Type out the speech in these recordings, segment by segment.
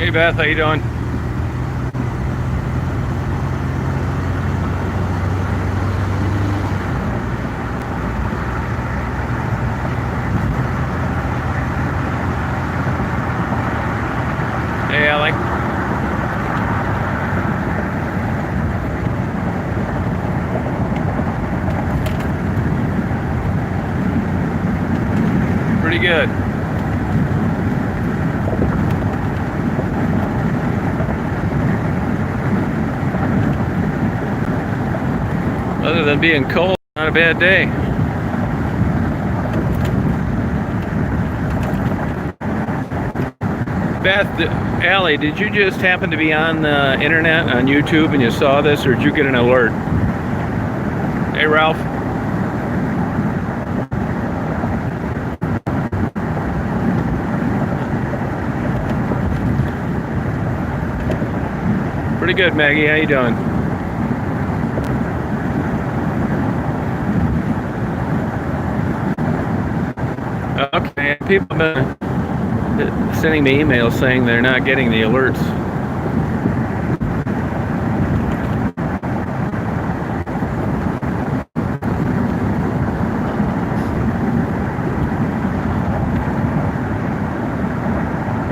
Hey Beth, how you doing? Hey Allie. Pretty good. Other than being cold, not a bad day. Beth, Allie, did you just happen to be on the internet on YouTube and you saw this, or did you get an alert? Hey Ralph. Pretty good, Maggie. How you doing? Okay, people have been sending me emails saying they're not getting the alerts.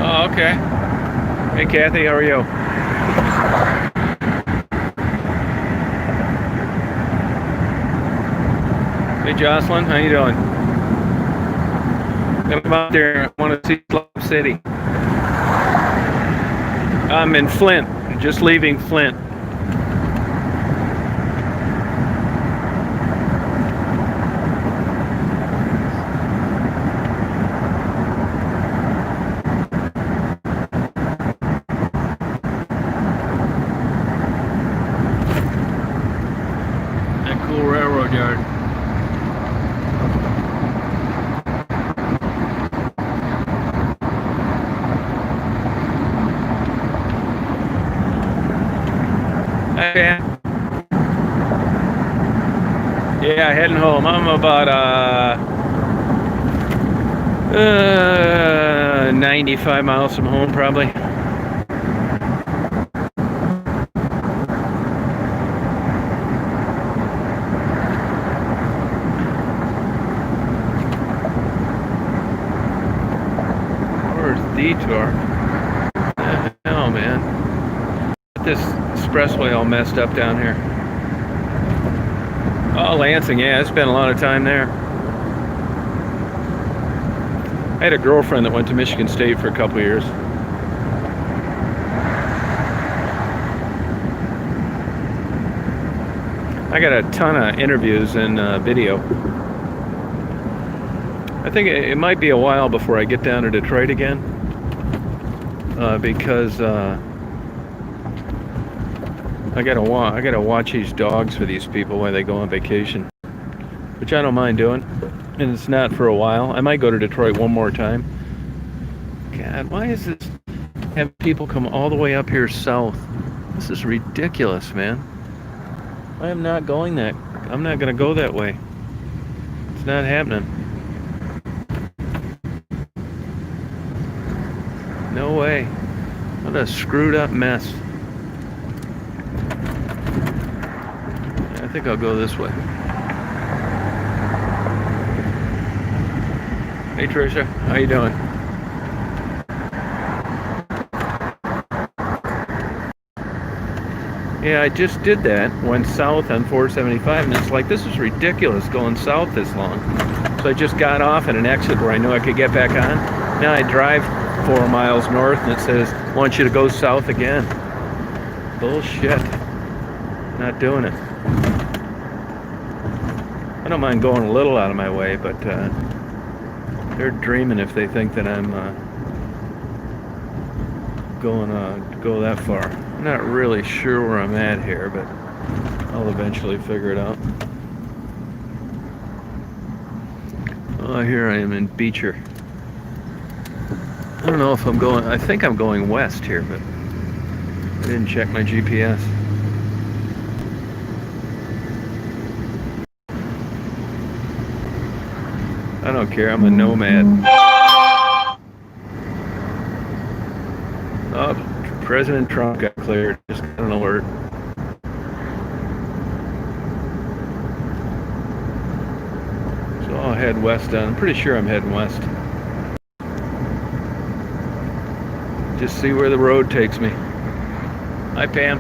Oh, okay. Hey Kathy, how are you? Hey Jocelyn, how you doing? I'm out there. I want to see Club City. I'm in Flint, just leaving Flint. That cool railroad yard. Okay. Yeah, heading home. I'm about 95 miles from home, probably. Or detour. Oh man, this expressway all messed up down here. Oh, Lansing, yeah, I spent a lot of time there. I had a girlfriend that went to Michigan State for a couple of years. I got a ton of interviews and video. I think it might be a while before I get down to Detroit again, because I gotta watch these dogs for these people while they go on vacation, which I don't mind doing, and it's not for a while. I might go to Detroit one more time. God, why is this have people come all the way up here south? This is ridiculous, man. I am not going that. I'm not gonna go that way. It's not happening. No way. What a screwed up mess. I think I'll go this way. Hey Tricia, how you doing? Yeah, I just did that. Went south on 475, and it's like, this is ridiculous going south this long. So I just got off at an exit where I knew I could get back on. Now I drive 4 miles north, and it says, I want you to go south again. Bullshit. Not doing it. I don't mind going a little out of my way, but they're dreaming if they think that I'm go that far. I'm not really sure where I'm at here, but I'll eventually figure it out. Oh, here I am in Beecher. I don't know if I'm going, I think I'm going west here, but I didn't check my GPS. I don't care, I'm a nomad. Oh, President Trump got cleared. Just got an alert. So I'll head west. I'm pretty sure I'm heading west. Just see where the road takes me. Hi, Pam.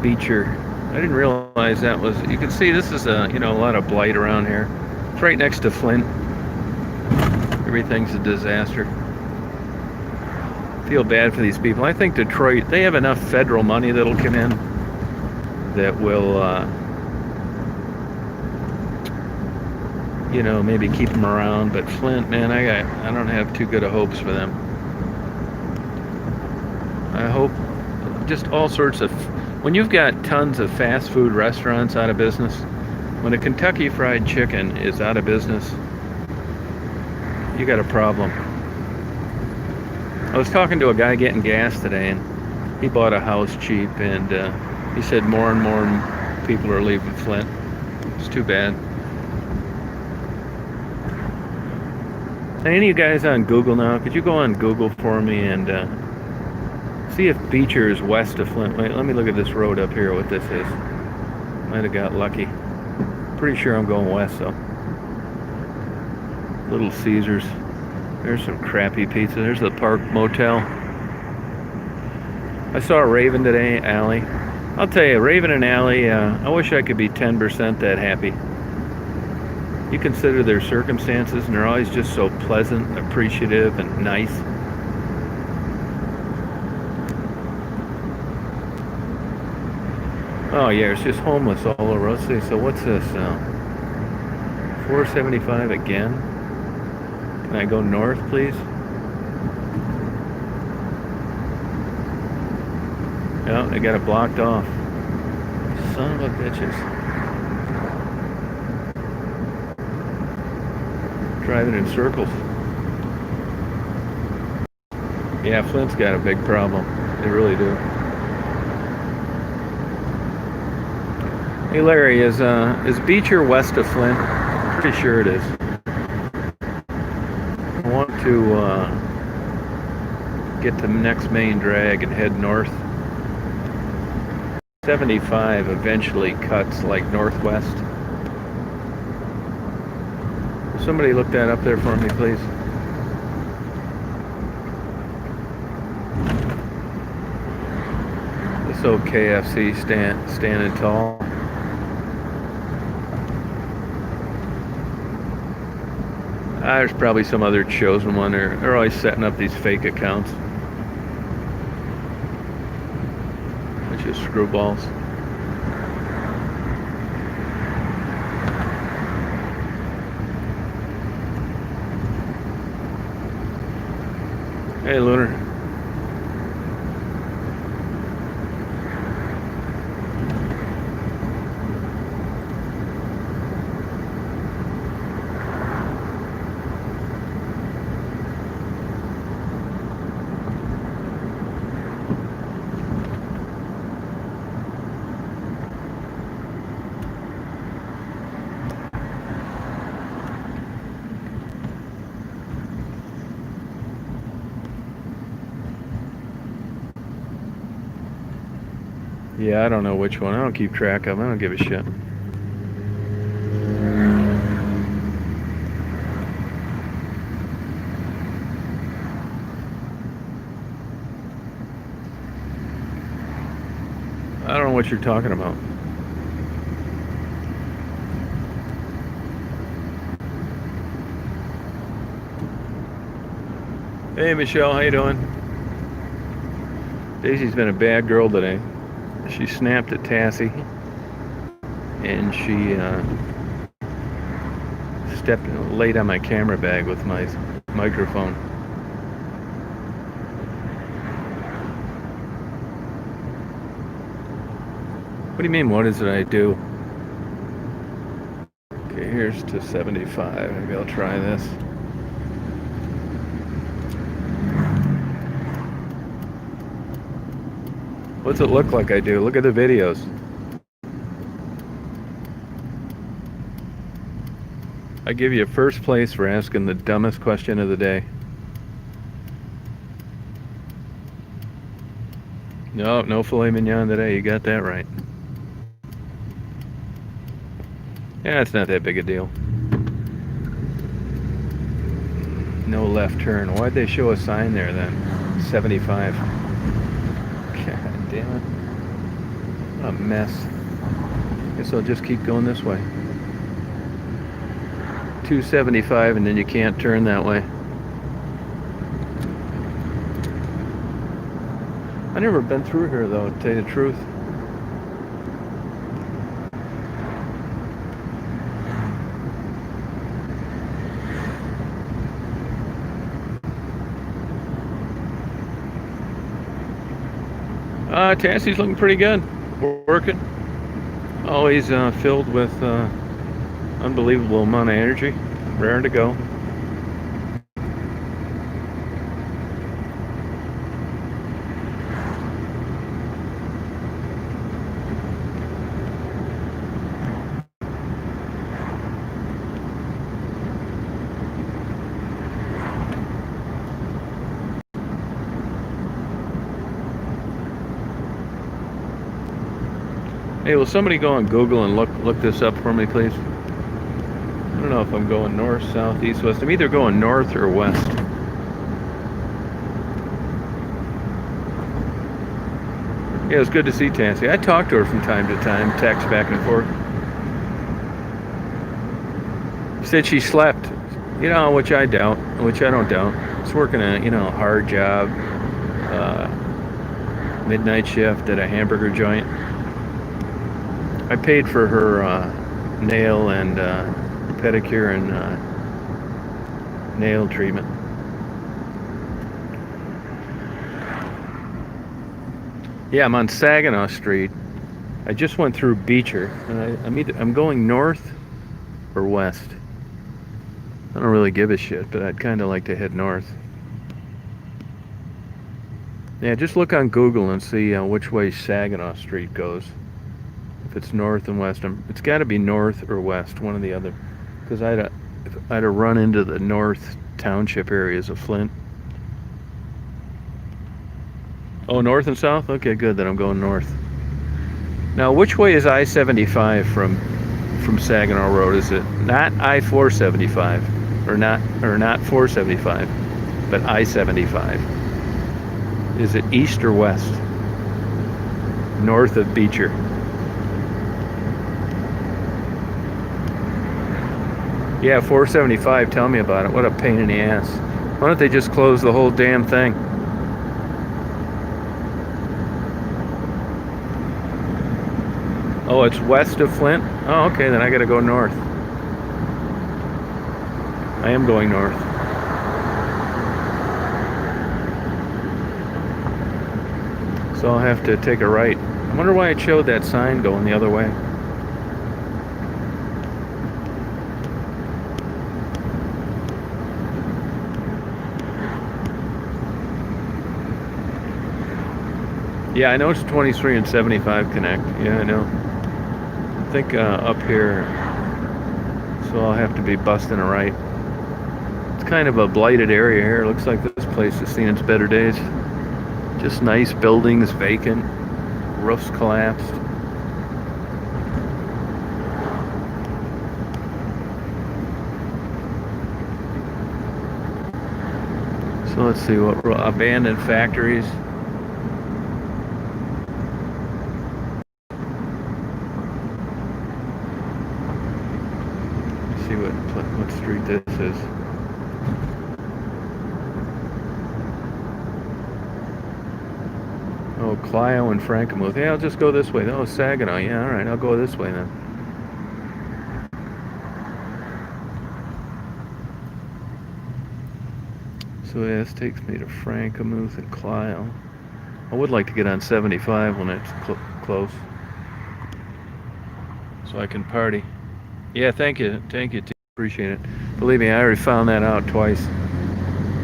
Beecher. I didn't realize that was. You can see this is a lot of blight around here. It's right next to Flint. Everything's a disaster. Feel bad for these people. I think Detroit, they have enough federal money that'll come in that will, maybe keep them around. But Flint, man, I don't have too good of hopes for them. I hope just all sorts of. When you've got tons of fast food restaurants out of business, when a Kentucky Fried Chicken is out of business, you got a problem. I was talking to a guy getting gas today, and he bought a house cheap, and he said more and more people are leaving Flint. It's too bad. Any of you guys on Google now? Could you go on Google for me and see if Beecher is west of Flint? Wait, let me look at this road up here, what this is. Might have got lucky. Pretty sure I'm going west, though. Little Caesars. There's some crappy pizza. There's the Park Motel. I saw a Raven today, Allie. I'll tell you, Raven and Allie, I wish I could be 10% that happy. You consider their circumstances, and they're always just so pleasant, appreciative, and nice. Oh yeah, it's just homeless all over. Let's see, so what's this now? 475 again? Can I go north, please? No, they got it blocked off. Son of a bitches. Driving in circles. Yeah, Flint's got a big problem. They really do. Hey Larry, is Beecher west of Flint? Pretty sure it is. I want to get to the next main drag and head north. 75 eventually cuts like northwest. Will somebody look that up there for me, please? This old KFC standing tall. There's probably some other chosen one. They're always setting up these fake accounts. Bunch of screwballs. Hey, Lunar. Yeah, I don't know which one. I don't keep track of them. I don't give a shit. I don't know what you're talking about. Hey, Michelle, how you doing? Daisy's been a bad girl today. She snapped at Tassie, and she laid on my camera bag with my microphone. What do you mean, what is it I do? Okay, here's to 75. Maybe I'll try this. What's it look like I do? Look at the videos. I give you first place for asking the dumbest question of the day. No filet mignon today. You got that right. Yeah, it's not that big a deal. No left turn. Why'd they show a sign there then? 75. God damn it. What a mess. Guess I'll just keep going this way. 275 and then you can't turn that way. I've never been through here though, to tell you the truth. Tassie's looking pretty good. We're working. Always filled with unbelievable amount of energy. Raring to go. Hey, will somebody go on Google and look this up for me, please? I don't know if I'm going north, south, east, west. I'm either going north or west. Yeah, it was good to see Tansy. I talk to her from time to time, text back and forth. Said she slept, which I doubt, which I don't doubt. She's working a, hard job, midnight shift at a hamburger joint. I paid for her nail and pedicure and nail treatment. Yeah, I'm on Saginaw Street. I just went through Beecher, and I'm going north or west. I don't really give a shit, but I'd kind of like to head north. Yeah, just look on Google and see which way Saginaw Street goes. If it's north and west, it's got to be north or west, one or the other. Because I'd have run into the north township areas of Flint. Oh, north and south? Okay, good. Then I'm going north. Now, which way is I-75 from Saginaw Road? Is it not I-475 or not 475, but I-75? Is it east or west? North of Beecher. Yeah, 475, tell me about it. What a pain in the ass. Why don't they just close the whole damn thing? Oh, it's west of Flint? Oh, okay, then I gotta go north. I am going north. So I'll have to take a right. I wonder why it showed that sign going the other way. Yeah, I know it's 23 and 75 connect. Yeah, I know. I think up here, so I'll have to be busting a right. It's kind of a blighted area here. It looks like this place has seen its better days. Just nice buildings, vacant, roofs collapsed. So let's see what abandoned factories. See what street this is. Oh, Clio and Frankenmuth. Yeah, I'll just go this way. Oh, Saginaw. Yeah, all right, I'll go this way then. So yeah, this takes me to Frankenmuth and Clio. I would like to get on 75 when it's close, so I can party. Yeah, thank you, appreciate it. Believe me, I already found that out twice.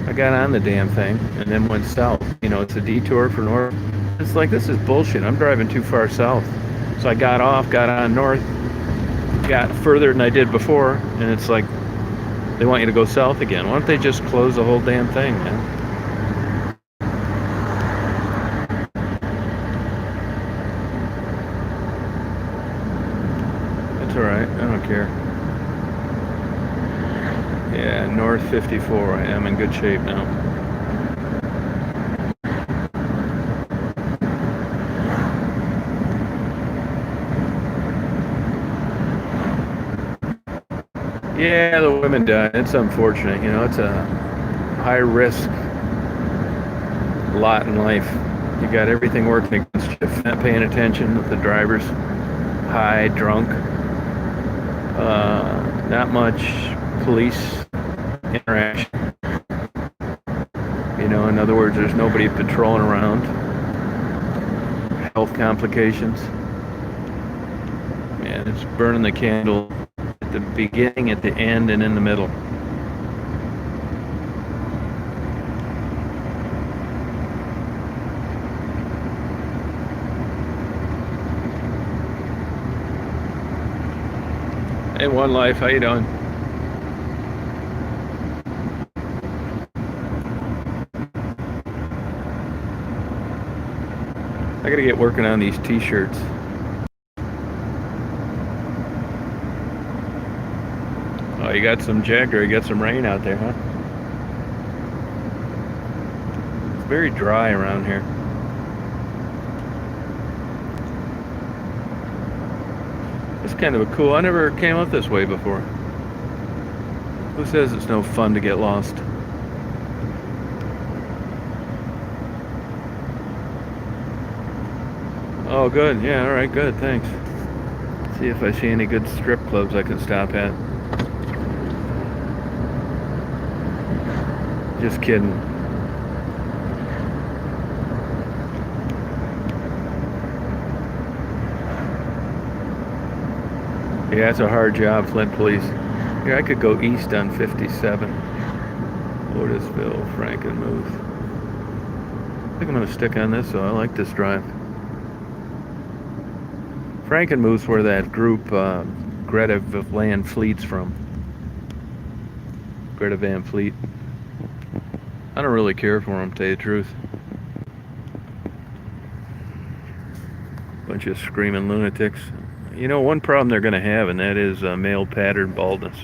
I got on the damn thing and then went south. It's a detour for north. It's like, this is bullshit. I'm driving too far south. So I got off, got on north, got further than I did before, and it's like, They want you to go south again. Why don't they just close the whole damn thing, man? It's alright, I don't care. Yeah, North 54. I am in good shape now. Yeah, the women died. It's unfortunate. You know, it's a high risk lot in life. You got everything working against you. Not paying attention. The driver's high, drunk. Not much police interaction. You know, in other words, there's nobody patrolling around. Health complications. Man, it's burning the candle at the beginning, at the end, and in the middle. Hey, One Life, how you doing? I gotta get working on these t-shirts. Oh, you got some Jagger, you got some rain out there, huh? It's very dry around here. It's kind of a cool, I never came up this way before. Who says it's no fun to get lost? Oh, good. Yeah, all right, good. Thanks. See if I see any good strip clubs I can stop at. Just kidding. Yeah, it's a hard job, Flint Police. Here, I could go east on 57. Otisville, Frankenmuth. I think I'm going to stick on this, so I like this drive. Frankenmuth's where that group Greta Van Fleet's from. Greta Van Fleet. I don't really care for them, to tell you the truth. Bunch of screaming lunatics. You know, one problem they're going to have, and that is male pattern baldness.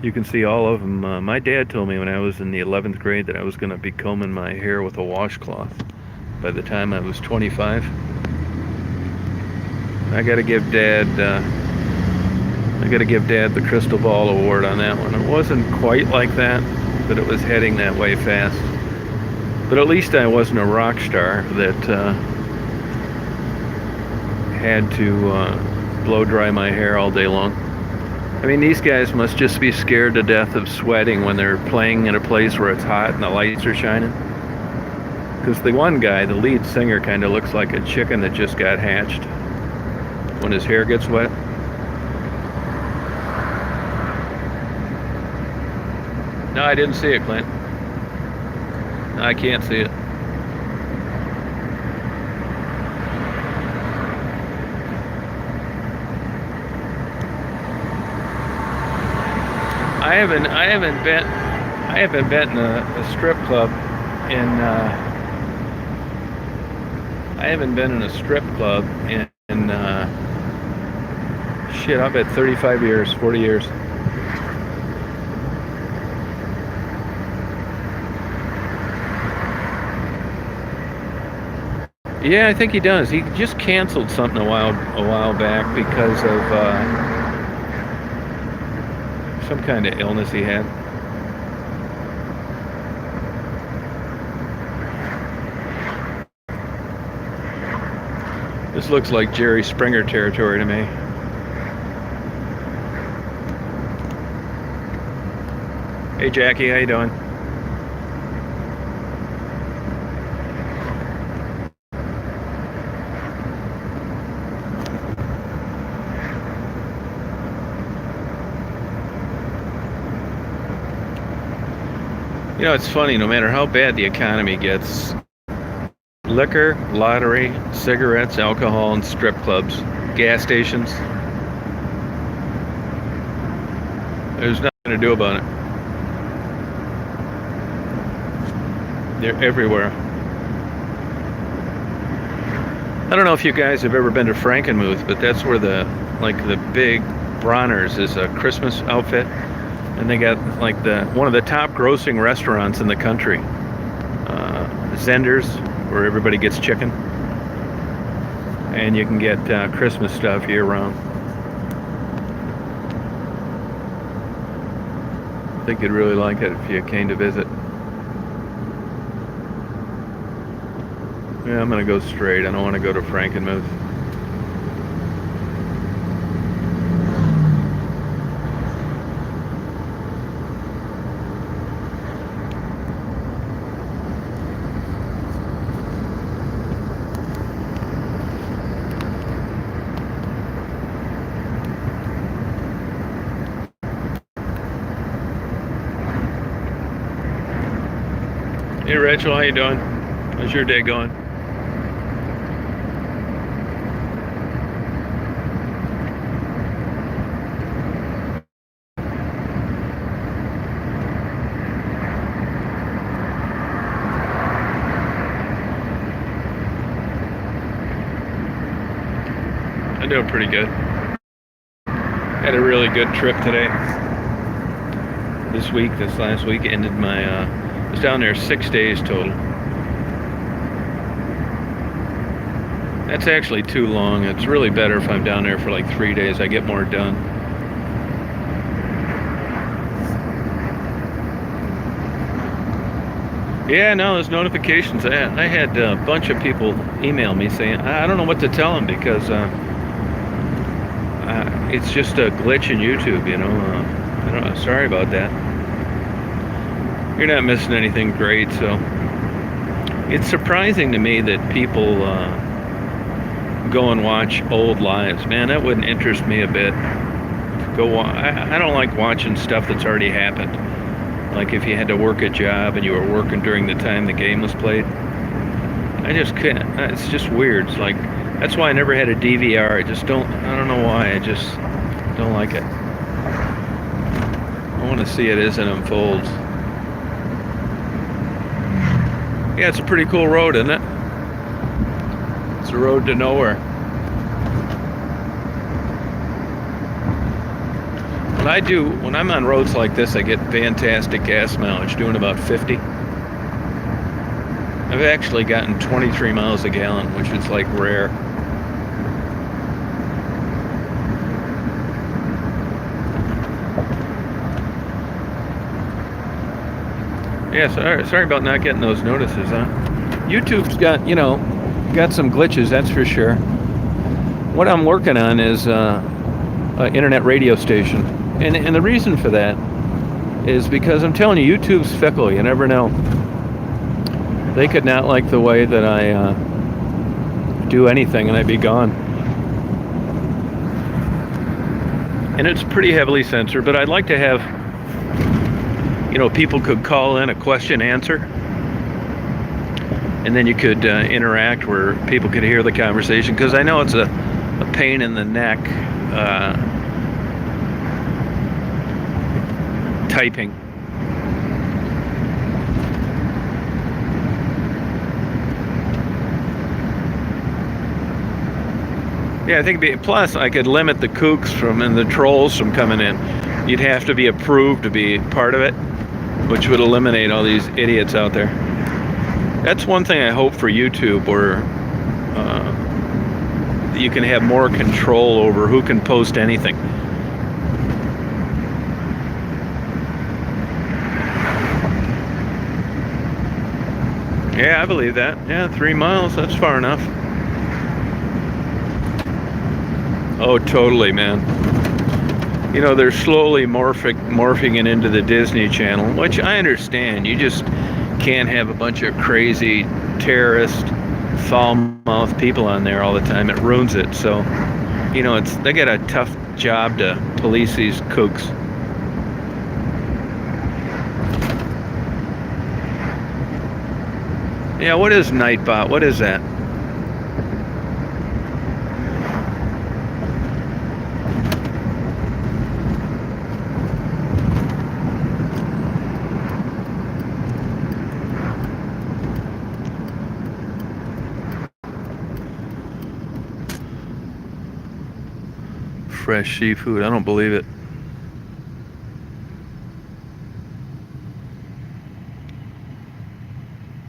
You can see all of them. My dad told me when I was in the 11th grade that I was going to be combing my hair with a washcloth by the time I was 25. I got to give Dad the Crystal Ball Award on that one. It wasn't quite like that, but it was heading that way fast. But at least I wasn't a rock star that had to blow dry my hair all day long. I mean, these guys must just be scared to death of sweating when they're playing in a place where it's hot and the lights are shining. Because the one guy, the lead singer, kind of looks like a chicken that just got hatched when his hair gets wet. No, I didn't see it, Clint. No, I can't see it. I haven't been in a strip club in I haven't been in a strip club in shit, I bet 35 years, 40 years. Yeah, I think he does. He just canceled something a while back because of some kind of illness he had. This looks like Jerry Springer territory to me. Hey Jackie, how you doing? You know, it's funny, no matter how bad the economy gets, liquor, lottery, cigarettes, alcohol, and strip clubs, gas stations, there's not going to do about it? They're everywhere. I don't know if you guys have ever been to Frankenmuth, but that's where the big Bronner's is a Christmas outfit, and they got like one of the top grossing restaurants in the country. Zender's, where everybody gets chicken, and you can get Christmas stuff year round. I think you'd really like it if you came to visit. Yeah, I'm gonna go straight. I don't want to go to Frankenmuth. Hey Rachel, how you doing? How's your day going? I'm doing pretty good. Had a really good trip today. This last week ended my, I was down there 6 days total. That's actually too long. It's really better if I'm down there for like 3 days. I get more done. Yeah, no, there's notifications. I had a bunch of people email me saying, I don't know what to tell them because it's just a glitch in YouTube, you know. I don't know, sorry about that. You're not missing anything great, so. It's surprising to me that people go and watch old lives. Man, that wouldn't interest me a bit. I don't like watching stuff that's already happened. Like if you had to work a job and you were working during the time the game was played. I just can't. It's just weird. It's like, that's why I never had a DVR. I don't know why. I just don't like it. I want to see it as it unfolds. Yeah, it's a pretty cool road, isn't it? It's a road to nowhere. When I'm on roads like this, I get fantastic gas mileage, doing about 50. I've actually gotten 23 miles a gallon, which is like rare. Yeah, sorry about not getting those notices, huh? YouTube's got some glitches, that's for sure. What I'm working on is an internet radio station. And the reason for that is because I'm telling you, YouTube's fickle. You never know. They could not like the way that I do anything and I'd be gone. And it's pretty heavily censored, but I'd like to have, people could call in a question answer. And then you could interact where people could hear the conversation. Because I know it's a pain in the neck typing. Yeah, I think plus I could limit the kooks and the trolls from coming in. You'd have to be approved to be part of it, which would eliminate all these idiots out there. That's one thing I hope for YouTube, where you can have more control over who can post anything. Yeah, I believe that. Yeah, 3 miles, that's far enough. Oh, totally, man. They're slowly morphing it into the Disney Channel, which I understand. You just can't have a bunch of crazy terrorist, foul-mouthed people on there all the time. It ruins it. So, they got a tough job to police these kooks. Yeah, what is Nightbot? What is that? fresh seafood. I don't believe it.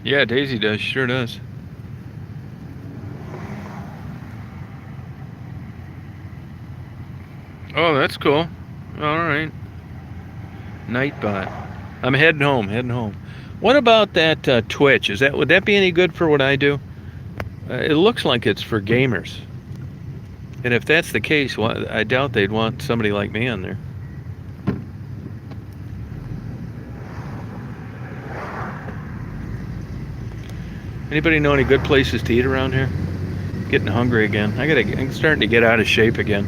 Yeah, Daisy does. Sure does. Oh, that's cool. All right. Nightbot. I'm heading home. Heading home. What about that Twitch? Would that be any good for what I do? It looks like it's for gamers. And if that's the case, well, I doubt they'd want somebody like me on there. Anybody know any good places to eat around here? Getting hungry again. I'm starting to get out of shape again.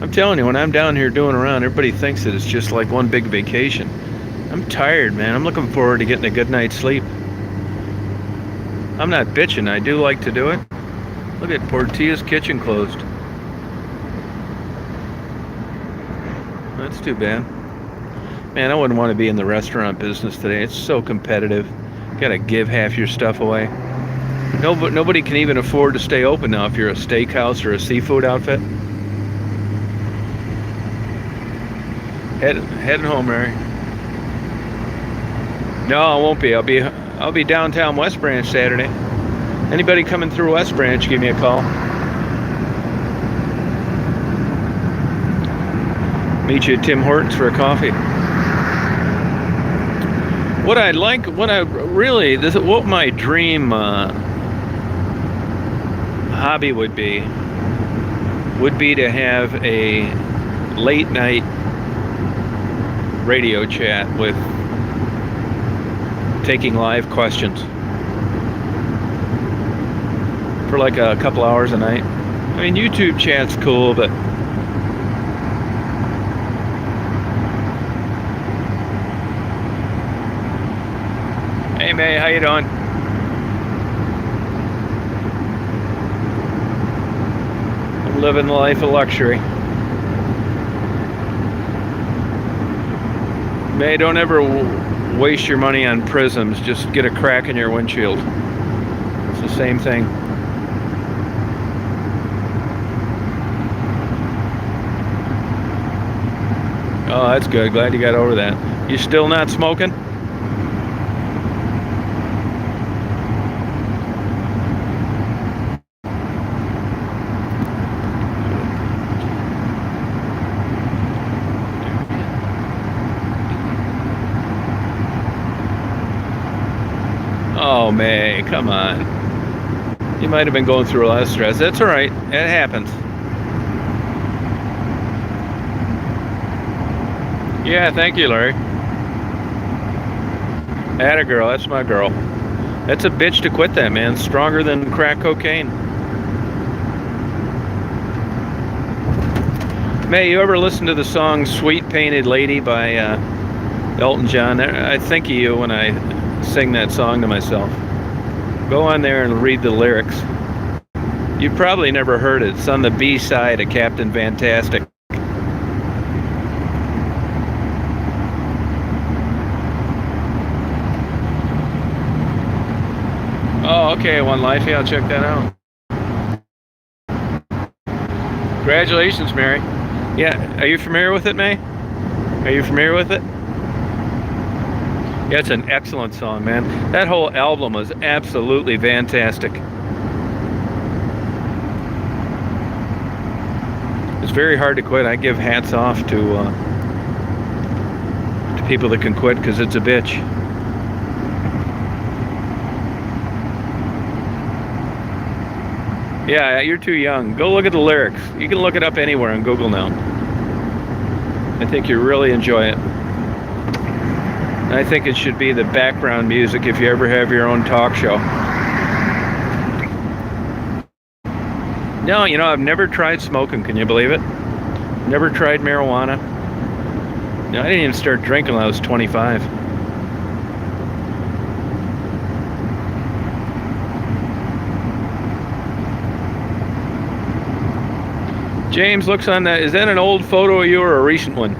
I'm telling you, when I'm down here doing around, everybody thinks that it's just like one big vacation. I'm tired, man. I'm looking forward to getting a good night's sleep. I'm not bitching. I do like to do it. Look at Portilla's kitchen closed. That's too bad. Man, I wouldn't want to be in the restaurant business today. It's so competitive. Gotta give half your stuff away. Nobody can even afford to stay open now if you're a steakhouse or a seafood outfit. Heading home, Mary. No, I won't be. I'll be downtown West Branch Saturday. Anybody coming through West Branch, give me a call. Meet you at Tim Hortons for a coffee. What my dream hobby would be to have a late night radio chat with taking live questions for like a couple hours a night. I mean, YouTube chat's cool, but hey May, how you doing? I'm living the life of luxury. May, don't ever waste your money on prisms. Just get a crack in your windshield. It's the same thing. Oh, that's good. Glad you got over that. You still not smoking? Oh, May, come on. You might have been going through a lot of stress. That's all right. It happens. Yeah, thank you, Larry. Atta girl, that's my girl. That's a bitch to quit that, man. Stronger than crack cocaine. May, you ever listen to the song Sweet Painted Lady by Elton John? I think of you when I sing that song to myself. Go on there and read the lyrics. You probably never heard it. It's on the B side of Captain Fantastic. Oh, okay, One Life. Yeah, I'll check that out. Congratulations, Mary. Yeah, are you familiar with it, May? Are you familiar with it? Yeah, it's an excellent song, man. That whole album was absolutely fantastic. It's very hard to quit. I give hats off to people that can quit because it's a bitch. Yeah, you're too young. Go look at the lyrics. You can look it up anywhere on Google now. I think you'll really enjoy it. I think it should be the background music if you ever have your own talk show. No, I've never tried smoking. Can you believe it? Never tried marijuana. No, I didn't even start drinking when I was 25. James looks on that. Is that an old photo of you or a recent one?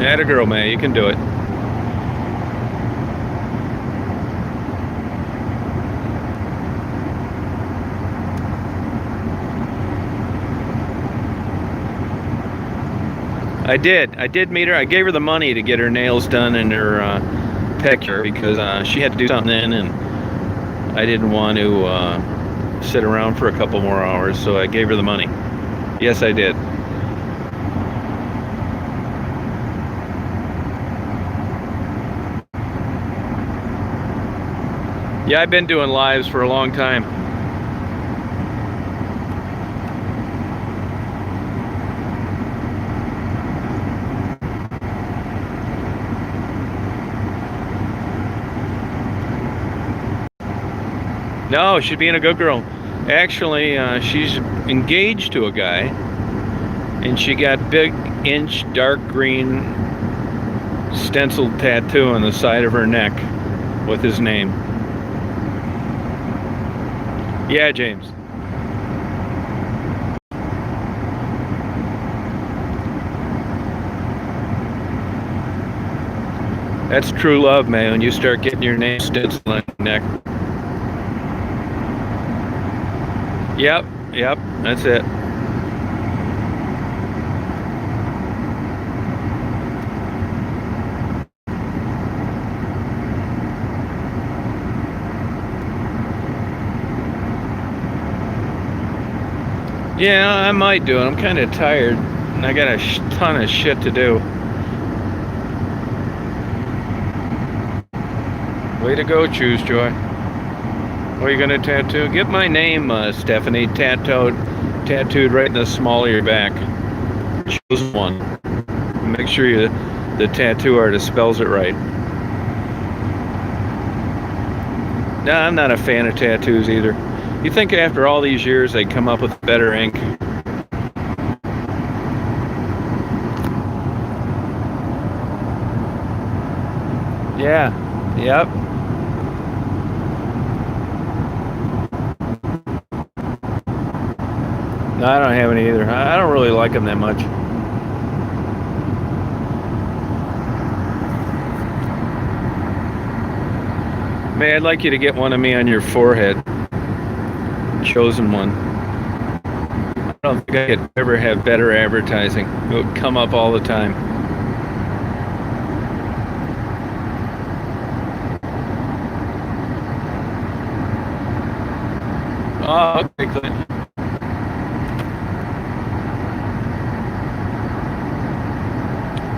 Atta girl, man. You can do it. I did meet her. I gave her the money to get her nails done and her pedicure because she had to do something and I didn't want to sit around for a couple more hours, so I gave her the money. Yes, I did. Yeah, I've been doing lives for a long time. No, she's being a good girl. Actually, she's engaged to a guy, and she got big inch dark green stenciled tattoo on the side of her neck with his name. Yeah, James. That's true love, man, when you start getting your name stenciled on your neck. Yep, that's it. Yeah, I might do it. I'm kind of tired, and I got a ton of shit to do. Way to go, Choose Joy. What are you gonna tattoo? Get my name, Stephanie, tattooed right in the small of your back. Choose one. Make sure the tattoo artist spells it right. No, I'm not a fan of tattoos either. You think after all these years they'd come up with better ink? Yeah. Yep. No, I don't have any either. I don't really like them that much. May I'd like you to get one of me on your forehead. Chosen one. I don't think I could ever have better advertising. It would come up all the time. Oh, okay, Clint.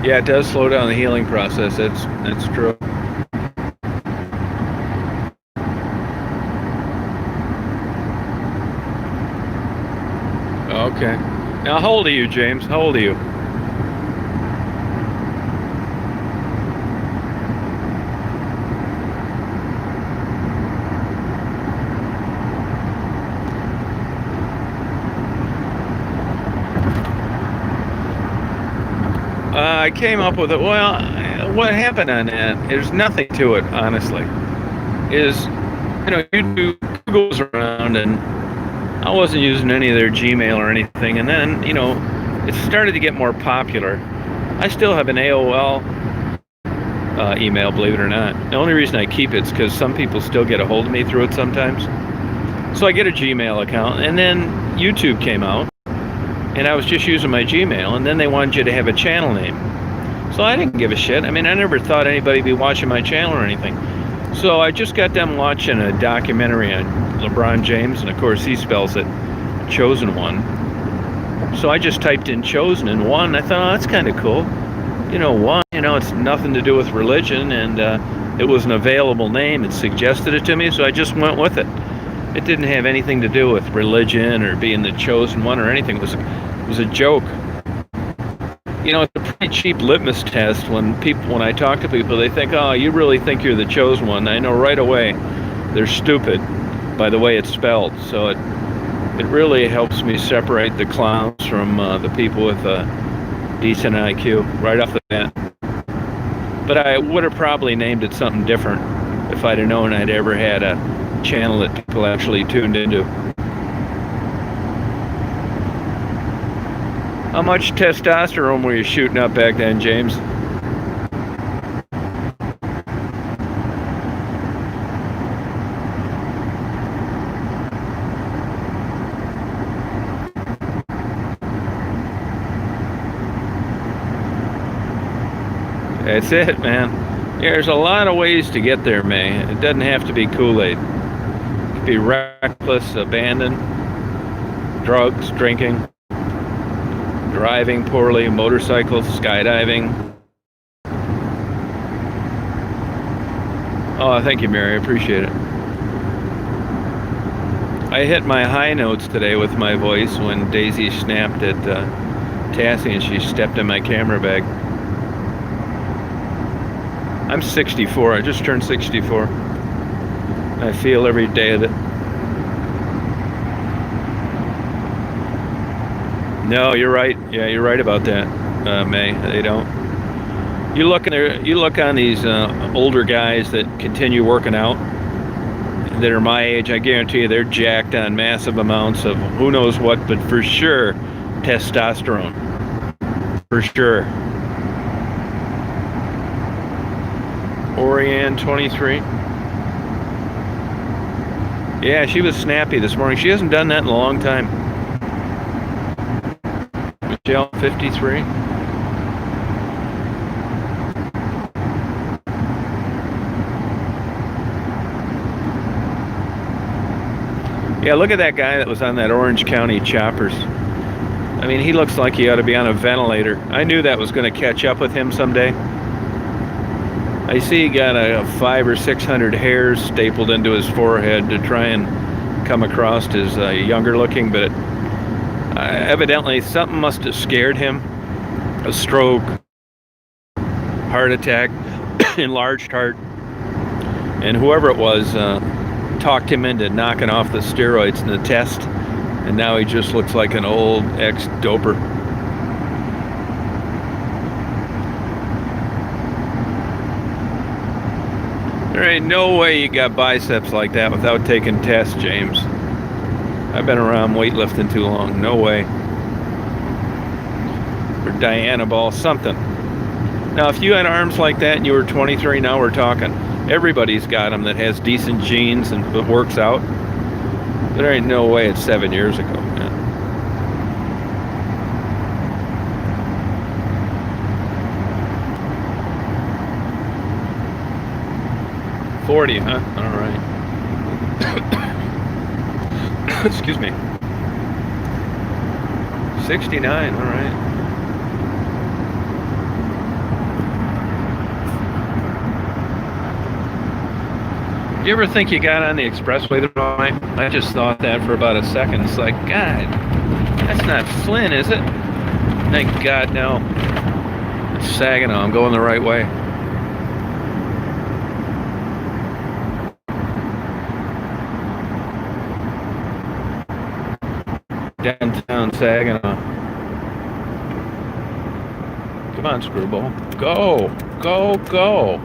Yeah, it does slow down the healing process. That's true. Okay. Now, how old are you, James? How old are you? I came up with it. Well, what happened on that? There's nothing to it, honestly. Is, YouTube goes around, and I wasn't using any of their Gmail or anything, and then, it started to get more popular. I still have an AOL email, believe it or not. The only reason I keep it is because some people still get a hold of me through it sometimes. So I get a Gmail account, and then YouTube came out, and I was just using my Gmail, and then they wanted you to have a channel name. So I didn't give a shit. I mean, I never thought anybody would be watching my channel or anything. So I just got them watching a documentary on LeBron James, and of course he spells it Chosen One. So I just typed in Chosen and One. I thought, oh, that's kind of cool. One, it's nothing to do with religion, and it was an available name. It suggested it to me, so I just went with it. It didn't have anything to do with religion or being the chosen one or anything. It was a joke. It's a pretty cheap litmus test when I talk to people, they think, oh, you really think you're the chosen one. I know right away they're stupid by the way it's spelled. So it really helps me separate the clowns from the people with a decent IQ right off the bat. But I would have probably named it something different if I'd have known I'd ever had a channel that people actually tuned into. How much testosterone were you shooting up back then, James? That's it, man. There's a lot of ways to get there, May. It doesn't have to be Kool-Aid. It could be reckless abandon, drugs, drinking, driving poorly, motorcycles, skydiving. Oh, thank you, Mary. I appreciate it. I hit my high notes today with my voice when Daisy snapped at Tassie and she stepped in my camera bag. I'm 64. I just turned 64. I feel every day of it. No, you're right. Yeah, you're right about that, May. They don't. You look on these older guys that continue working out, that are my age. I guarantee you, they're jacked on massive amounts of who knows what, but for sure, testosterone. For sure. Orianne, 23. Yeah, she was snappy this morning. She hasn't done that in a long time. Michelle, 53. Yeah, look at that guy that was on that Orange County choppers. I mean, he looks like he ought to be on a ventilator. I knew that was going to catch up with him someday. I see he got a 500 or 600 hairs stapled into his forehead to try and come across as younger looking, but evidently something must have scared him. A stroke, heart attack, enlarged heart, and whoever it was talked him into knocking off the steroids in the test, and now he just looks like an old ex-doper. There ain't no way you got biceps like that without taking tests, James. I've been around weightlifting too long. No way. Or Diana ball, something. Now, if you had arms like that and you were 23, now we're talking. Everybody's got them that has decent genes and works out. There ain't no way it's 7 years ago, man. $40, huh? All right. Excuse me. 69, all right. You ever think you got on the expressway the wrong way? I just thought that for about a second. It's like, God, that's not Flint, is it? Thank God, no. It's Saginaw. I'm going the right way. Downtown Saginaw. Come on, screwball. Go, go, go.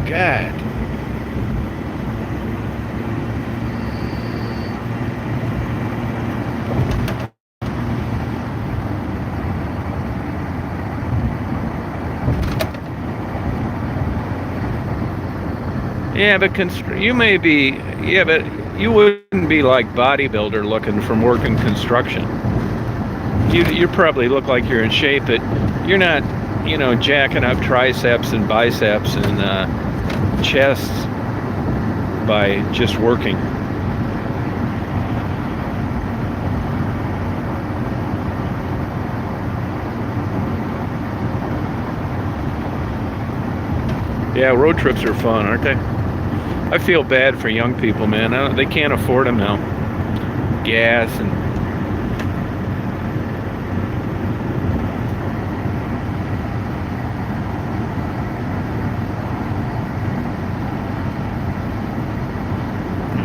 God. Yeah, but you may be, yeah, but you wouldn't be like bodybuilder looking from working construction. You probably look like you're in shape, but you're not, you know, jacking up triceps and biceps and chests by just working. Yeah, road trips are fun, aren't they? I feel bad for young people, man. They can't afford them now. Gas and...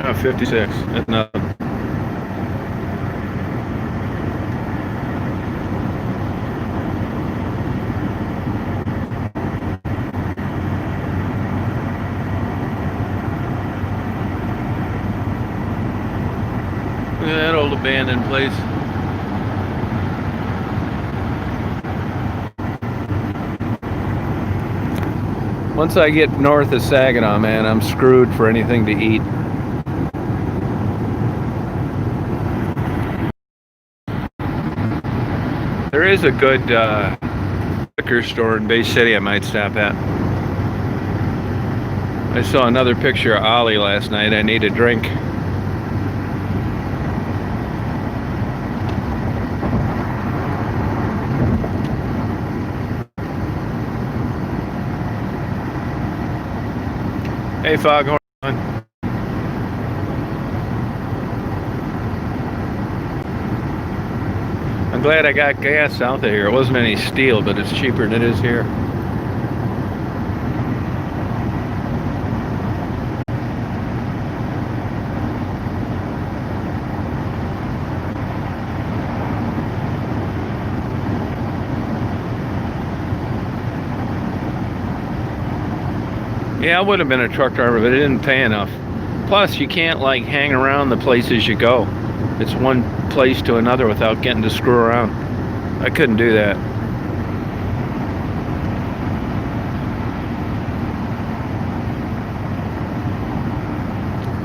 Oh, 56. That's nothing. Look at that old abandoned place. Once I get north of Saginaw, man, I'm screwed for anything to eat. There is a good liquor store in Bay City I might stop at. I saw another picture of Ollie last night. I need a drink. Hey, Foghorn. I'm glad I got gas south of here. It wasn't any steel, but it's cheaper than it is here. Yeah, I would have been a truck driver, but it didn't pay enough. Plus, you can't like hang around the places you go. It's one place to another without getting to screw around. I couldn't do that.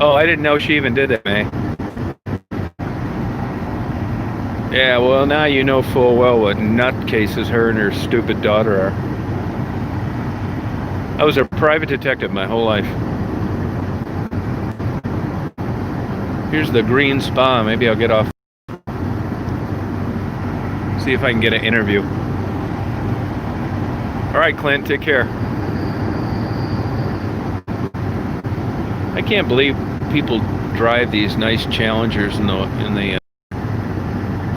Oh, I didn't know she even did that, May. Yeah, well, now you know full well what nutcases her and her stupid daughter are. I was a private detective my whole life. Here's the green spa. Maybe I'll get off. See if I can get an interview. All right, Clint, take care. I can't believe people drive these nice Challengers in the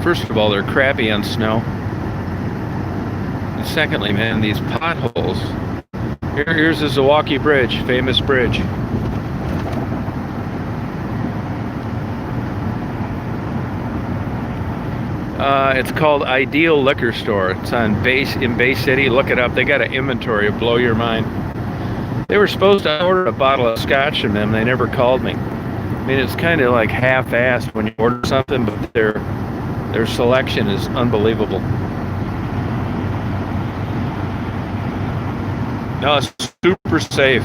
first of all, they're crappy on snow. And secondly, man, these potholes. Here's the Zilwaukee Bridge, famous bridge. It's called Ideal Liquor Store. It's in Bay City. Look it up. They got an inventory to blow your mind. They were supposed to order a bottle of scotch from them. They never called me. I mean, it's kind of like half-assed when you order something, but their selection is unbelievable. No, it's super safe.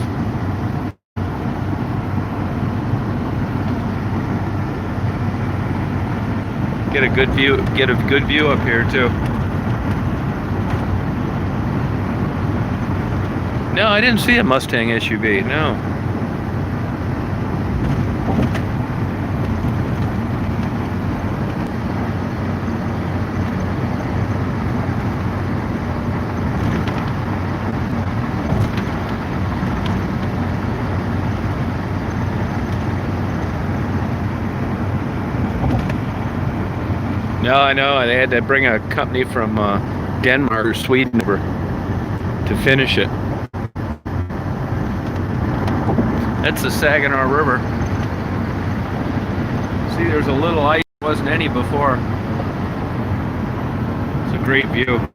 Get a good view up here too. No, I didn't see a Mustang SUV. No. No, I know. They had to bring a company from Denmark or Sweden over to finish it. That's the Saginaw River. See, there's a little ice. There wasn't any before. It's a great view.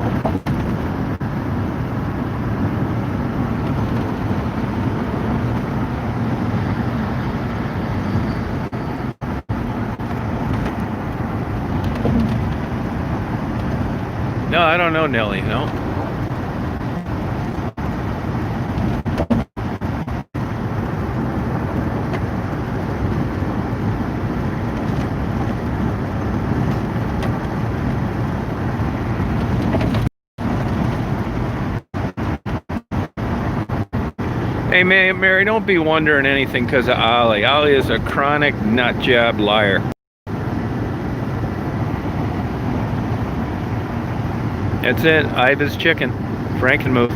No, I don't know Nelly, no. Hey, Mary, don't be wondering anything because of Ollie. Ollie is a chronic nut job liar. That's it. Iva's chicken. Frankenmuth.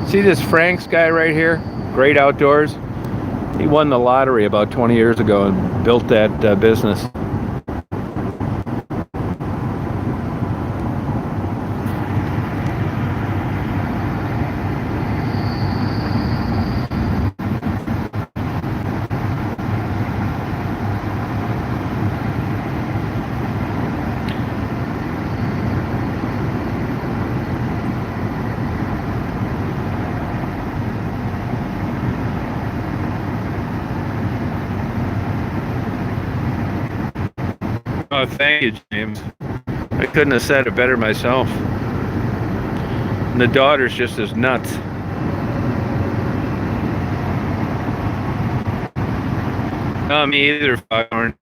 See this Frank's guy right here? Great Outdoors. He won the lottery about 20 years ago and built that business. Oh, thank you, James. I couldn't have said it better myself. And the daughter's just as nuts. No, me either, Foghorn.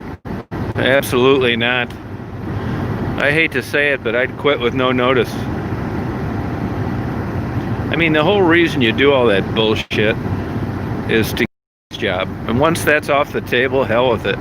Absolutely not. I hate to say it, but I'd quit with no notice. I mean, the whole reason you do all that bullshit is to get this job. And once that's off the table, hell with it.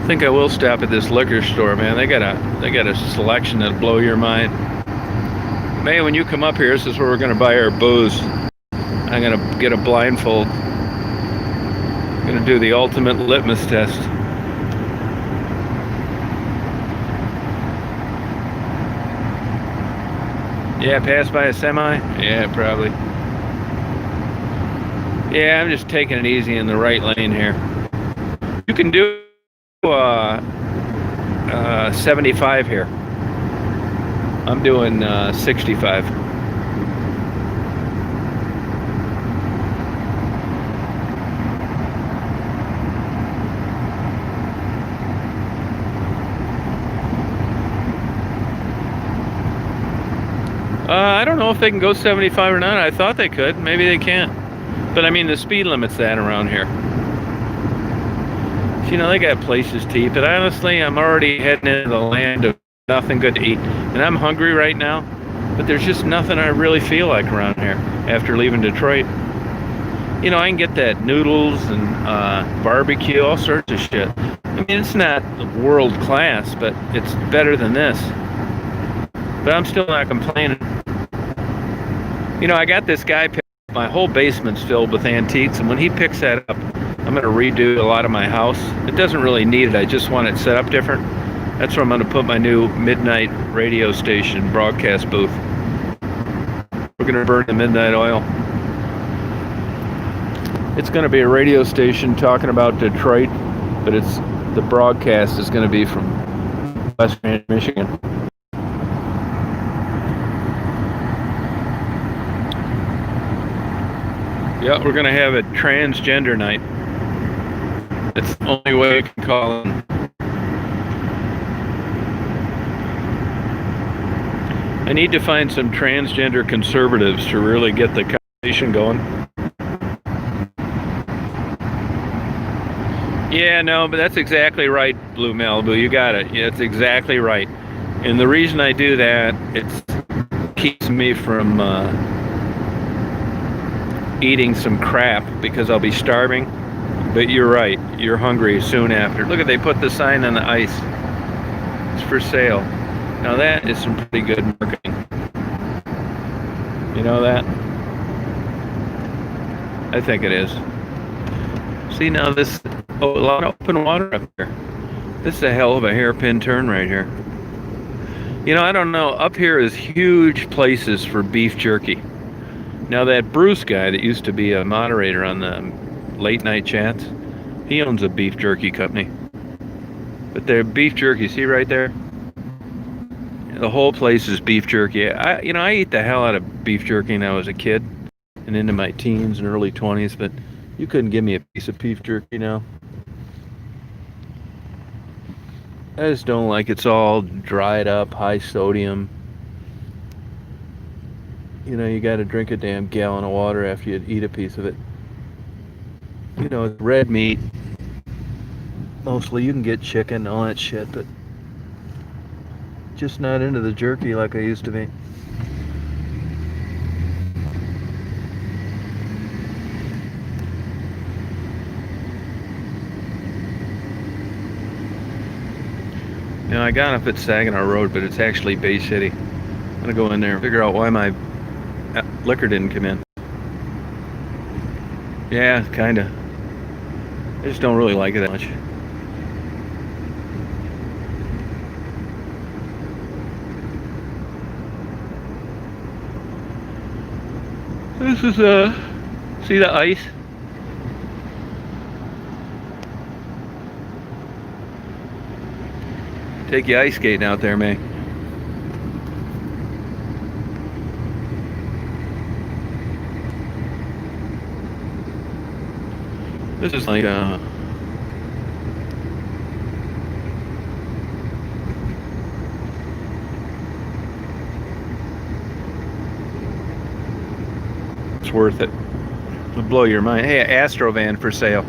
I think I will stop at this liquor store, man. They got a selection that'll blow your mind. May, when you come up here, this is where we're gonna buy our booze. I'm gonna get a blindfold. I'm gonna do the ultimate litmus test. Yeah, pass by a semi? Yeah, probably. Yeah, I'm just taking it easy in the right lane here. You can do 75 here. I'm doing 65. I don't know if they can go 75 or not. I thought they could. Maybe they can't. But I mean, the speed limit's that around here. You know, they got places to eat, but honestly, I'm already heading into the land of nothing good to eat. And I'm hungry right now, but there's just nothing I really feel like around here after leaving Detroit. You know, I can get that noodles and barbecue, all sorts of shit. I mean, it's not world class, but it's better than this. But I'm still not complaining. You know, I got this guy, my whole basement's filled with antiques, and when he picks that up, I'm going to redo a lot of my house. It doesn't really need it. I just want it set up different. That's where I'm going to put my new midnight radio station broadcast booth. We're going to burn the midnight oil. It's going to be a radio station talking about Detroit, but the broadcast is going to be from West Grand, Michigan. Yeah, we're going to have a transgender night. It's the only way I can call it. I need to find some transgender conservatives to really get the conversation going. Yeah, no, but that's exactly right, Blue Malibu. You got it. Yeah, that's exactly right. And the reason I do that, it keeps me from eating some crap because I'll be starving. But you're right. You're hungry soon after. Look at, they put the sign on the ice. It's for sale. Now that is some pretty good marketing. You know that? I think it is. See now this, a lot of open water up here. This is a hell of a hairpin turn right here. You know, I don't know. Up here is huge places for beef jerky. Now that Bruce guy that used to be a moderator on the late night chats, he owns a beef jerky company. But their beef jerky, see right there? The whole place is beef jerky. I eat the hell out of beef jerky when I was a kid and into my teens and early 20s, but you couldn't give me a piece of beef jerky now. I just don't like it's all dried up, high sodium. You know, you gotta drink a damn gallon of water after you eat a piece of it. You know, it's red meat. Mostly you can get chicken, all that shit, but just not into the jerky like I used to be. Now I got up at Saginaw Road, but it's actually Bay City. I'm gonna go in there and figure out why my liquor didn't come in. Yeah, kinda. I just don't really like it that much. This is see the ice? Take you ice skating out there, May. This is like it's worth it. It'll blow your mind. Hey, Astro van for sale.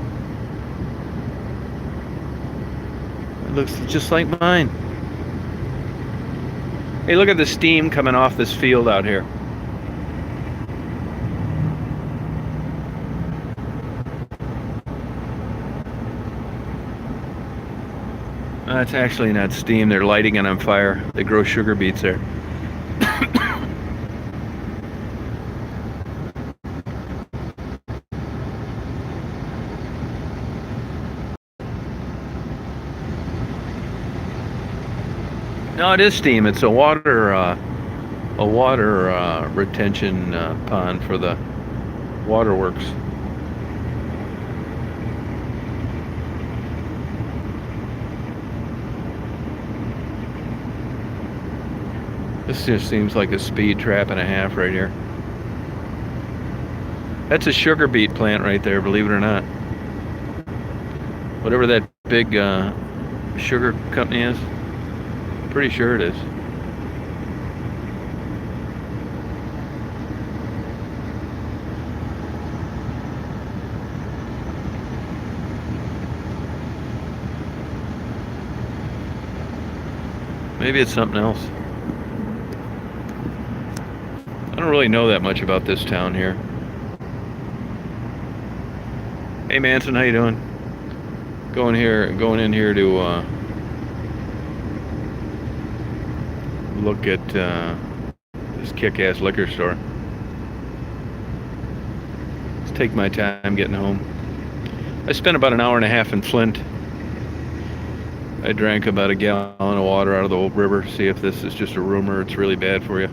It looks just like mine. Hey, look at the steam coming off this field out here. That's actually not steam. They're lighting it on fire. They grow sugar beets there. No, it is steam. It's a water retention pond for the waterworks. This just seems like a speed trap and a half right here. That's a sugar beet plant right there, believe it or not. Whatever that big sugar company is. Pretty sure it is. Maybe it's something else. I don't really know that much about this town here. Hey Manson, how you doing? Going in here to look at this kick-ass liquor store. Let's take my time getting home. I spent about an hour and a half in Flint. I drank about a gallon of water out of the old river. See if this is just a rumor. It's really bad for you.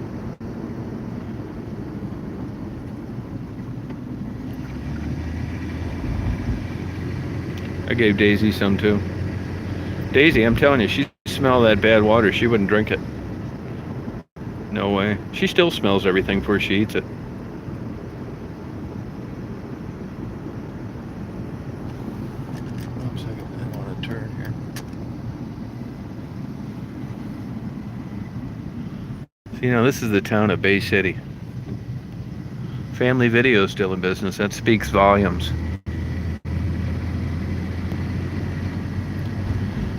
I gave Daisy some too. Daisy, I'm telling you, she smelled that bad water. She wouldn't drink it. No way. She still smells everything before she eats it. One second, I want to turn here. See, now this is the town of Bay City. Family Video is still in business. That speaks volumes.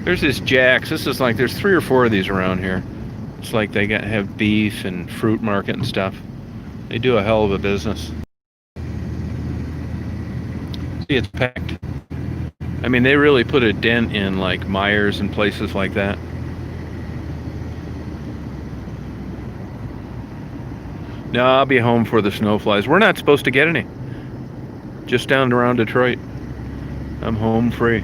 There's this Jack's. This is like, there's 3 or 4 of these around here. It's like they have beef and fruit market and stuff. They do a hell of a business. See, it's packed. I mean, they really put a dent in like Myers and places like that. No, I'll be home for the snow flies. We're not supposed to get any. Just down around Detroit. I'm home free.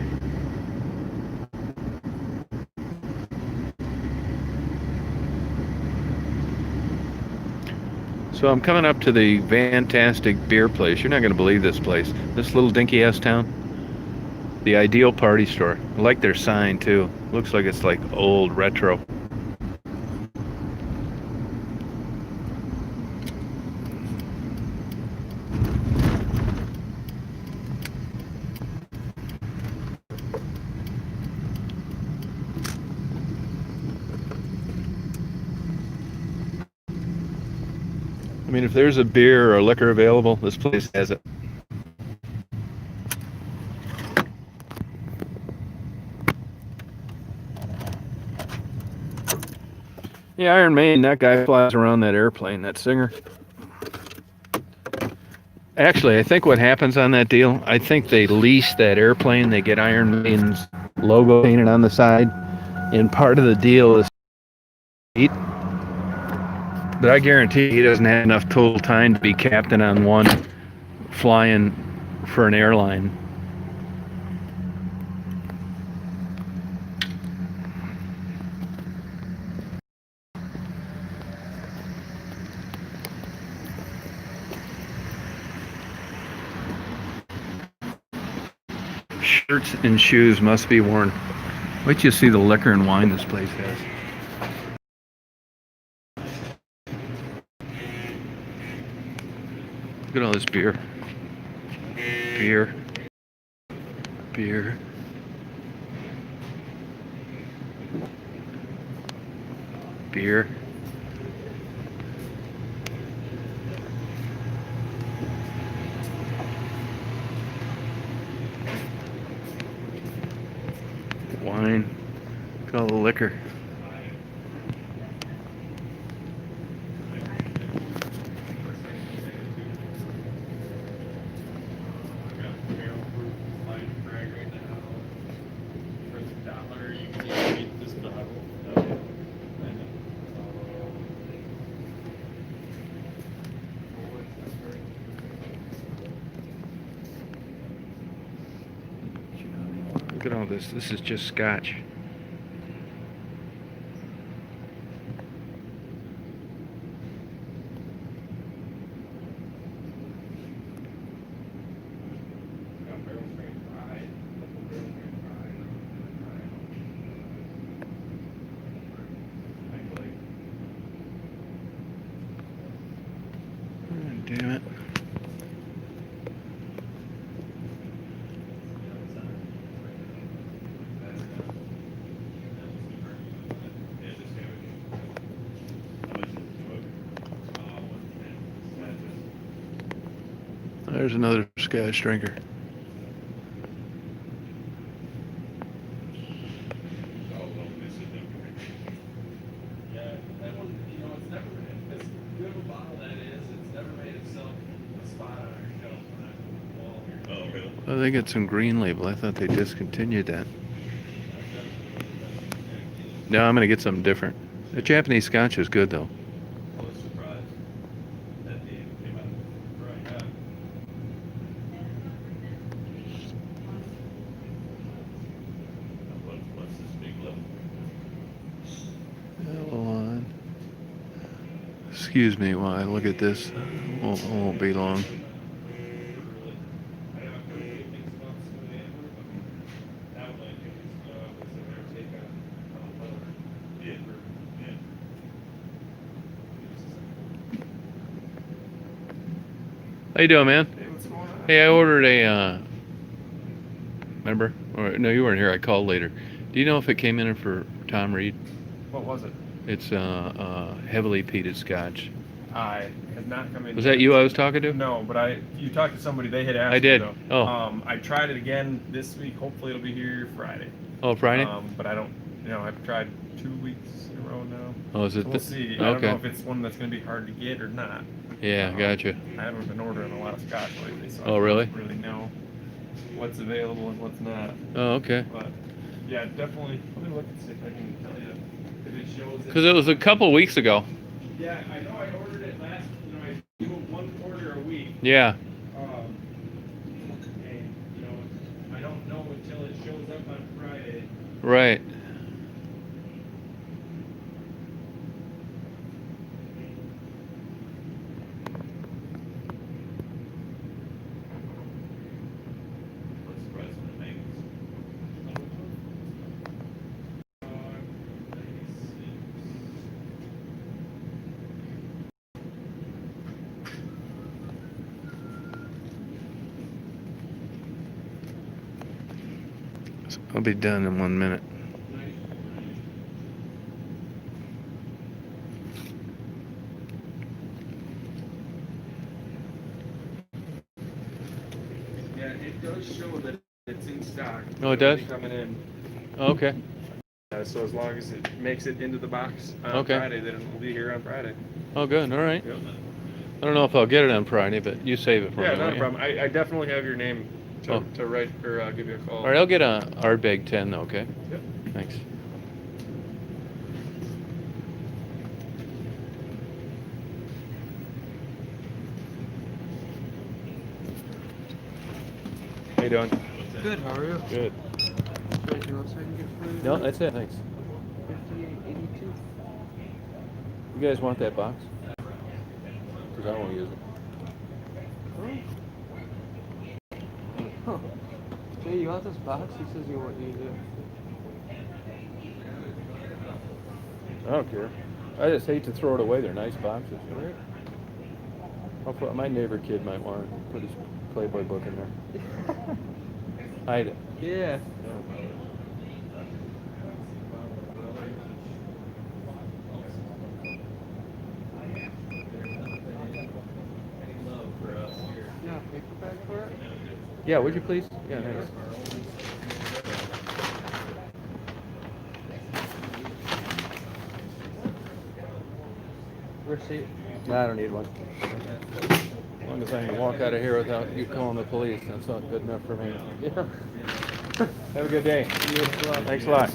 So I'm coming up to the fantastic beer place. You're not going to believe this place. This little dinky-ass town. The Ideal Party Store. I like their sign, too. Looks like it's like old, retro. I mean, if there's a beer or liquor available, this place has it. Yeah, Iron Maiden, that guy flies around that airplane, that singer. Actually, I think what happens on that deal, I think they lease that airplane, they get Iron Maiden's logo painted on the side, and part of the deal is eat. But I guarantee he doesn't have enough total time to be captain on one flying for an airline. Shirts and shoes must be worn. Wait till you see the liquor and wine this place has. Look at all this beer. Beer. Beer. Beer. Wine. Look at all the liquor. Look at all this. This is just scotch. Damn it. There's another scotch drinker. I think it's some green label. I thought they discontinued that. No, I'm gonna get something different. The Japanese scotch is good though. Hold on. Excuse me while I look at this. Won't be long. How you doing, man? Hey, what's going on? Hey, I ordered a, remember? Or, no, you weren't here. I called later. Do you know if it came in for Tom Reed? What was it? It's heavily peated scotch. I had not come in. Was that you I was talking to? No, but you talked to somebody. They had asked. I did. Me, though. Oh. I tried it again this week. Hopefully, it'll be here Friday. Oh, Friday? But I don't. I've tried 2 weeks in a row now. Oh, is it? So we'll see. I don't know if it's one that's going to be hard to get or not. Yeah, gotcha. I haven't been ordering a lot of scotch lately, so Oh, really? I don't really know what's available and what's not. Oh, okay. But yeah, definitely. Let me look and see if I can tell you if it shows. Because it was a couple weeks ago. Yeah, I know I ordered it last. I do 1 order a week. Yeah. And I don't know until it shows up on Friday. Right. I'll be done in 1 minute. Yeah, it does show that it's in stock. Oh, it does? Coming in. Oh, okay. So as long as it makes it into the box on Friday, then it'll be here on Friday. Oh, good. All right. Yep. I don't know if I'll get it on Friday, but you save it for me. Yeah, not a problem. I definitely have your name to write or give you a call. All right, I'll get a Ardbeg 10 though, okay? Yep. Thanks. How you doing? Good, how are you? Good. Anything else I can get for you? No, that's it. Thanks. 5882. You guys want that box? Because I won't use it. Huh. Jay, you want this box? He says you won't use it. I don't care. I just hate to throw it away. They're nice boxes. Right? My neighbor kid might want to put his Playboy book in there. Hide it. Yeah. Yeah, paperback for it? Yeah, would you please? Yeah, thanks. Receipt. No, I don't need one. As long as I can walk out of here without you calling the police, that's not good enough for me. Yeah. Have a good day. You as well. Thanks a lot.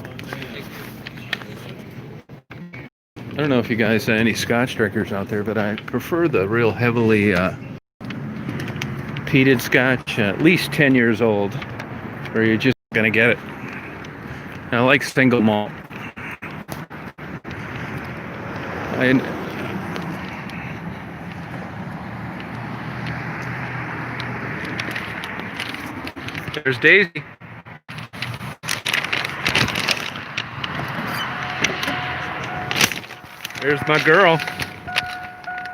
I don't know if you guys have any Scotch drinkers out there, but I prefer the real heavily peated Scotch, at least 10 years old, or you're just gonna get it. And I like single malt. There's Daisy. There's my girl.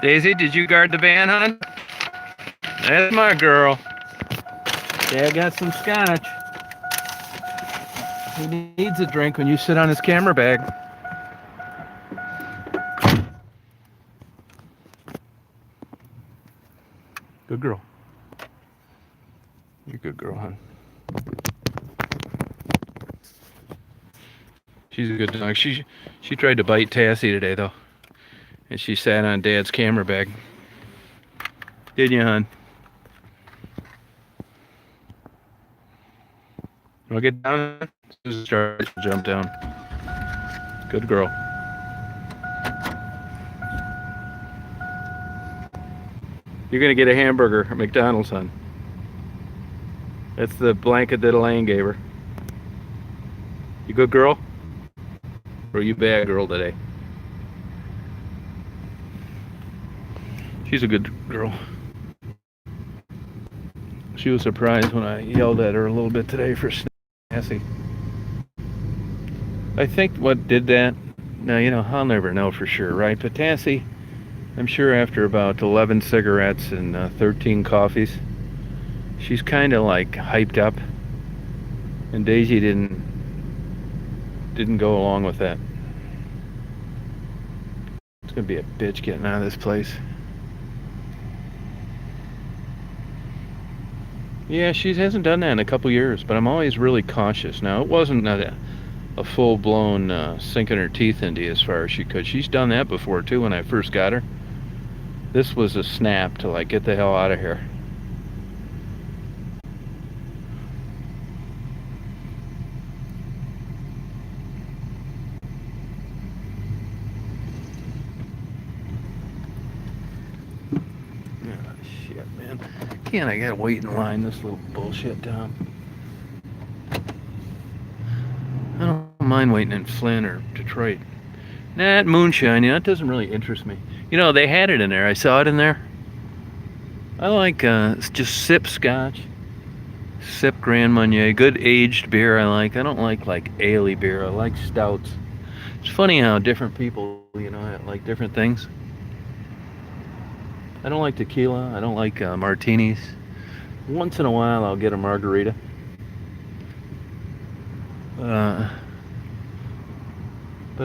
Daisy, did you guard the van, hon? That's my girl. Dad got some scotch. He needs a drink when you sit on his camera bag. Good girl. You're a good girl, hon. She's a good dog. She tried to bite Tassie today, though. And she sat on Dad's camera bag. Didn't you, hon? Wanna get down? Start to jump down. Good girl. You're gonna get a hamburger at McDonald's, hon. That's the blanket that Elaine gave her. You good girl? Or are you bad girl today? She's a good girl. She was surprised when I yelled at her a little bit today for Tassie. I think what did that, now, I'll never know for sure, right? But Tassie, I'm sure after about 11 cigarettes and 13 coffees, she's kind of like hyped up. And Daisy didn't go along with that. It's gonna be a bitch getting out of this place. Yeah, she hasn't done that in a couple years, but I'm always really cautious. Now, it wasn't a full-blown sinking her teeth into you as far as she could. She's done that before, too, when I first got her. This was a snap to, like, get the hell out of here. Man. Can't I gotta wait in line, this little bullshit town. I don't mind waiting in Flint or Detroit. That moonshine, that doesn't really interest me. They had it in there. I saw it in there. I like just sip scotch, sip Grand Marnier, good aged beer I like. I don't like ale beer. I like stouts. It's funny how different people, like different things. I don't like tequila. I don't like martinis. Once in a while, I'll get a margarita. But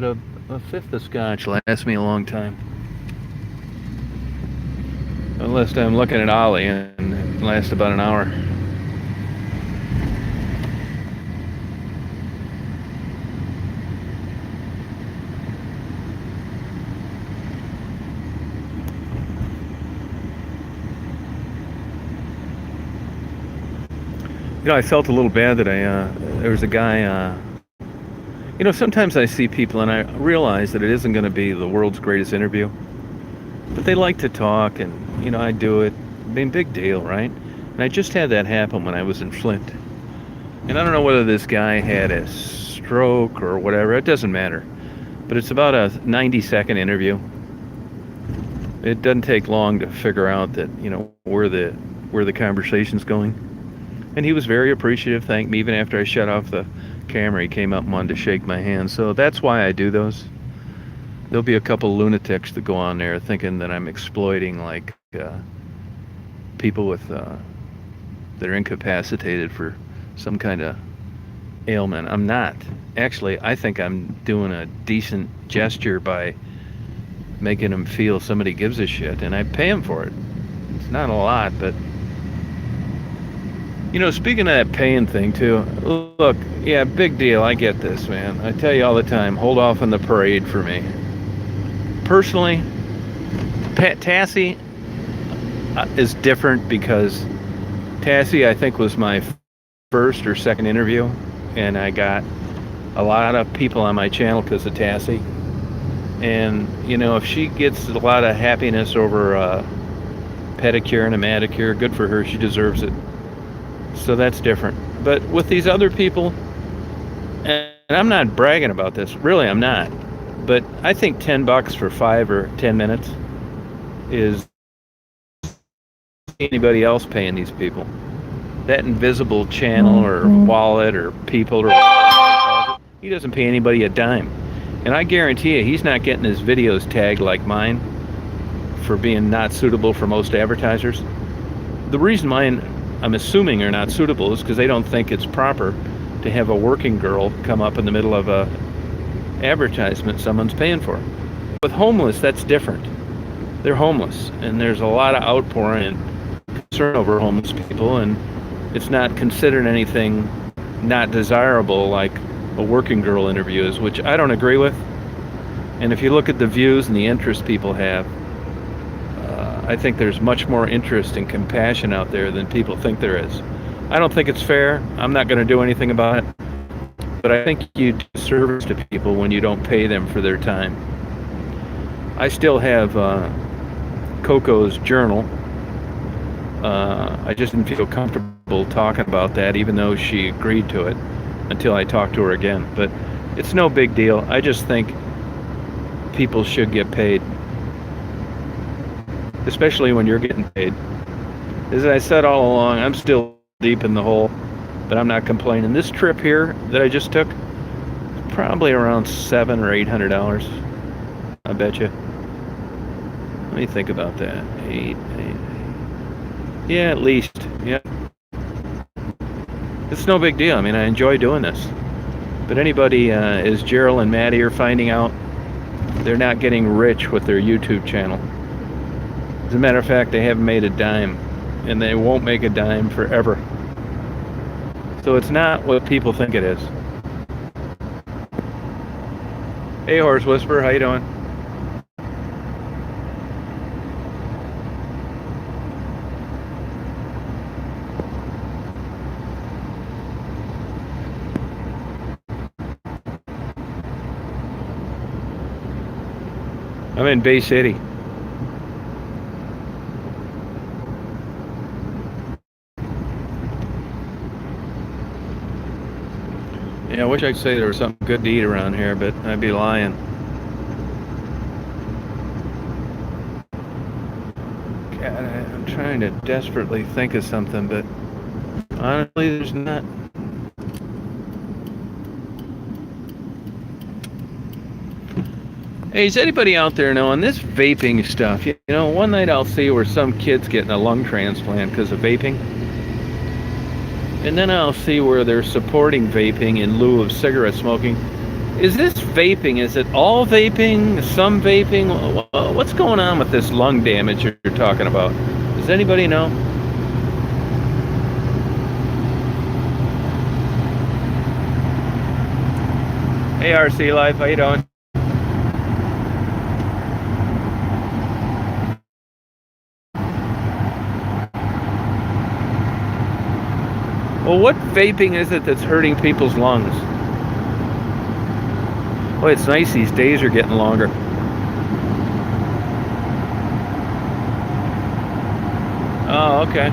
a fifth of scotch lasts me a long time. Unless I'm looking at Ollie and it lasts about an hour. I felt a little bad that there was a guy, sometimes I see people and I realize that it isn't going to be the world's greatest interview, but they like to talk and, I do it. I mean, big deal, right? And I just had that happen when I was in Flint. And I don't know whether this guy had a stroke or whatever, it doesn't matter. But it's about a 90-second interview. It doesn't take long to figure out that, where the conversation's going. And he was very appreciative, thanked me even after I shut off the camera. He came up and wanted to shake my hand. So that's why I do those. there'll be a couple lunatics that go on there thinking that I'm exploiting like people with that are incapacitated for some kind of ailment. I'm not. Actually, I think I'm doing a decent gesture by making them feel somebody gives a shit, and I pay them for it. It's not a lot, but you know, speaking of that paying thing too, look, yeah, big deal. I get this, man. I tell you all the time, hold off on the parade for me. Personally, Tassie is different because Tassie, I think, was my first or second interview, and I got a lot of people on my channel because of Tassie. And you know, if she gets a lot of happiness over a pedicure and a manicure, good for her. She deserves it. So that's different. But with these other people, and I'm not bragging about this, really I'm not, but I think $10 for 5 or 10 minutes is anybody else paying these people. That invisible channel or wallet or people or he doesn't pay anybody a dime. And I guarantee you he's not getting his videos tagged like mine for being not suitable for most advertisers. The reason mine, I'm assuming, are not suitable is because they don't think it's proper to have a working girl come up in the middle of a advertisement someone's paying for. With homeless, that's different. They're homeless, and there's a lot of outpouring and concern over homeless people, and it's not considered anything not desirable like a working girl interview is, which I don't agree with. And if you look at the views and the interest people have, I think there's much more interest and compassion out there than people think there is. I don't think it's fair. I'm not going to do anything about it. But I think you do service to people when you don't pay them for their time. I still have Coco's journal. I just didn't feel comfortable talking about that, even though she agreed to it, until I talked to her again. But it's no big deal. I just think people should get paid, especially when you're getting paid. As I said all along, I'm still deep in the hole, but I'm not complaining. This trip here that I just took, probably around $700 or $800. I bet you. Let me think about that. Eight. Yeah, at least. Yeah. It's no big deal. I mean, I enjoy doing this. But anybody, as Gerald and Maddie are finding out, they're not getting rich with their YouTube channel. As a matter of fact, they haven't made a dime, and they won't make a dime forever. So it's not what people think it is. Hey, Horse Whisperer, how you doing? I'm in Bay City. Yeah, I wish I could say there was something good to eat around here, but I'd be lying. God, I'm trying to desperately think of something, but honestly, there's not. Hey, is anybody out there knowing this vaping stuff? You know, one night I'll see where some kid's getting a lung transplant because of vaping. And then I'll see where they're supporting vaping in lieu of cigarette smoking. Is this vaping? Is it all vaping? Some vaping? What's going on with this lung damage you're talking about? Does anybody know? Hey, RC Life, how you doing? Well, what vaping is it that's hurting people's lungs? Well, it's nice these days are getting longer. Oh, okay.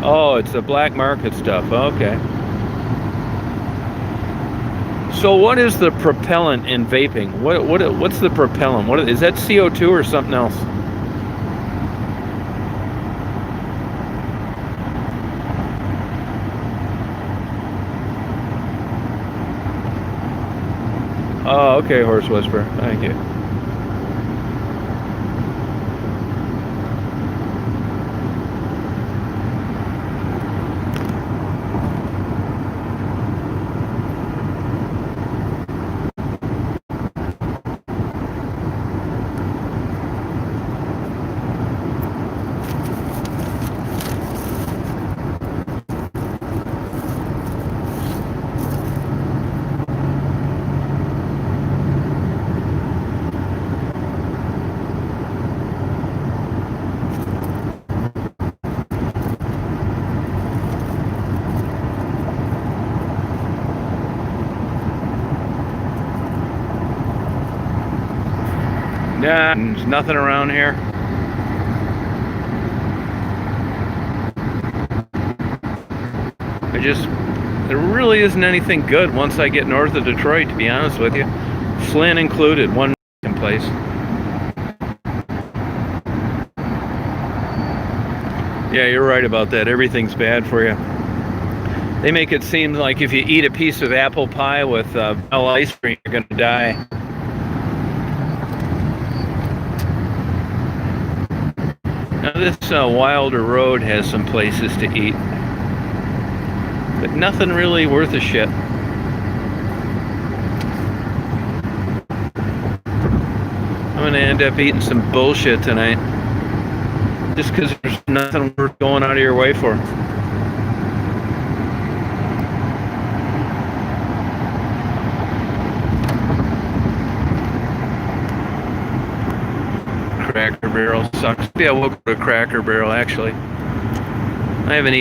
Oh, it's the black market stuff. Okay. So what is the propellant in vaping? What's the propellant? Is that CO2 or something else? Oh, okay, Horse Whisperer. Thank you. Nah, there's nothing around here. There really isn't anything good once I get north of Detroit, to be honest with you. Flint included, one place. Yeah, you're right about that. Everything's bad for you. They make it seem like if you eat a piece of apple pie with vanilla ice cream, you're going to die. Now this Wilder Road has some places to eat, but nothing really worth a shit. I'm going to end up eating some bullshit tonight, just because there's nothing worth going out of your way for. Cracker Barrel sucks. Yeah, we'll go to Cracker Barrel, actually. I haven't eaten